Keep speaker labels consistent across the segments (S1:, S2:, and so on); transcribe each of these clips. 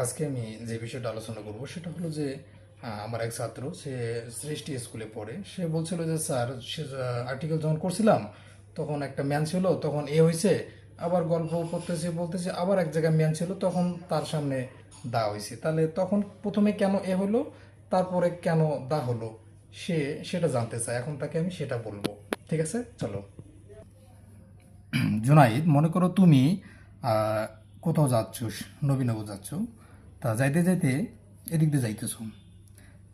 S1: আজকে আমি যে বিষয়টা আলোচনা করব সেটা হলো যে আমার এক ছাত্র সে সৃষ্টি স্কুলে পড়ে। সে বলছিল যে স্যার, সে আর্টিকেল যখন করছিলাম তখন একটা ম্যান ছিল, তখন এ হয়েছে, আবার গল্প করতেছে বলতেছে আবার এক জায়গায় ম্যান ছিল, তখন তার সামনে দা হয়েছে। তাহলে তখন প্রথমে কেন এ হলো, তারপরে কেন দা হলো, সে সেটা জানতে চায়। এখন তাকে আমি সেটা বলবো। ঠিক আছে, চলো। জুনাইদ, মনে করো তুমি আহ, কোথাও যাচ্ছ, নবীনগর যাচ্ছ। তা যাইতে যাইতে এদিক দিয়ে যাইতেছো,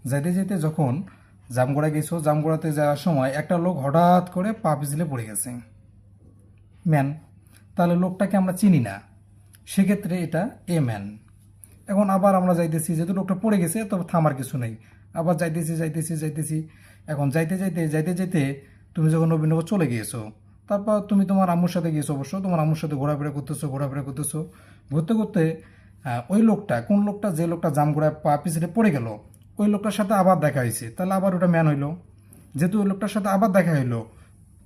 S1: যাইতে যাইতে যখন জামগড়া গেছো, জামগড়াতে যাওয়ার সময় একটা লোক হঠাৎ করে পা পিছলে পড়ে গেছে, ম্যান। তাহলে লোকটাকে আমরা চিনি না, সেক্ষেত্রে এটা এ ম্যান। এখন আবার আমরা যাইতেছি, যেহেতু লোকটা পড়ে গেছে তবে থামার কিছু নেই, আবার যাইতেছি যাইতেছি যাইতেছি। এখন যাইতে যাইতে যাইতে যাইতে তুমি যখন নবীনগর চলে গিয়েছো, তারপর তুমি তোমার আম্মুর সাথে গিয়েছো, অবশ্য তোমার আম্মুর সাথে ঘোরাফেরা করতেছো, ঘোরাফেরা করতেছো, ঘুরতে ঘুরতে ওই লোকটা, কোন লোকটা, যে লোকটা জামঘোড়ায় পা পিছনে পড়ে গেল, ওই লোকটার সাথে আবার দেখা হয়েছে, তাহলে আবার ওটা ম্যান হইলো। যেহেতু ওই লোকটার সাথে আবার দেখা হইলো,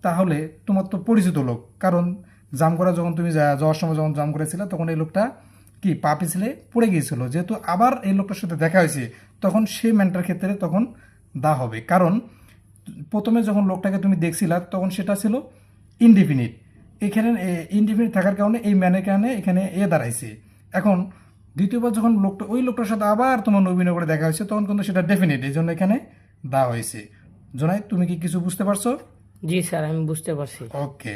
S1: তাহলে তোমার তো পরিচিত লোক, কারণ জামগড়া যখন তুমি যাওয়ার সময় যখন জামগড়া ছিল তখন এই লোকটা কি পা পিছলে পড়ে গিয়েছিল, যেহেতু আবার এই লোকটার সাথে দেখা হয়েছে, তখন সেই ম্যানটার ক্ষেত্রে তখন দা হবে। কারণ প্রথমে যখন লোকটাকে তুমি দেখছিলা তখন সেটা ছিল ইনডিফিনিট, এখানে ইনডিফিনিট থাকার কারণে এই ম্যানের কারণে এখানে এ দাঁড়াইছে। এখন দ্বিতীয়বার যখন লোকটা, ওই লোকটার সাথে আবার তোমার নবীনগরে দেখা হয়েছে, তখন কিন্তু সেটা ডেফিনিট, এই জন্য এখানে দা হয়েছে। জোনাই, তুমি কি কিছু বুঝতে পারছো?
S2: জি স্যার, আমি বুঝতে পারছি।
S1: ওকে।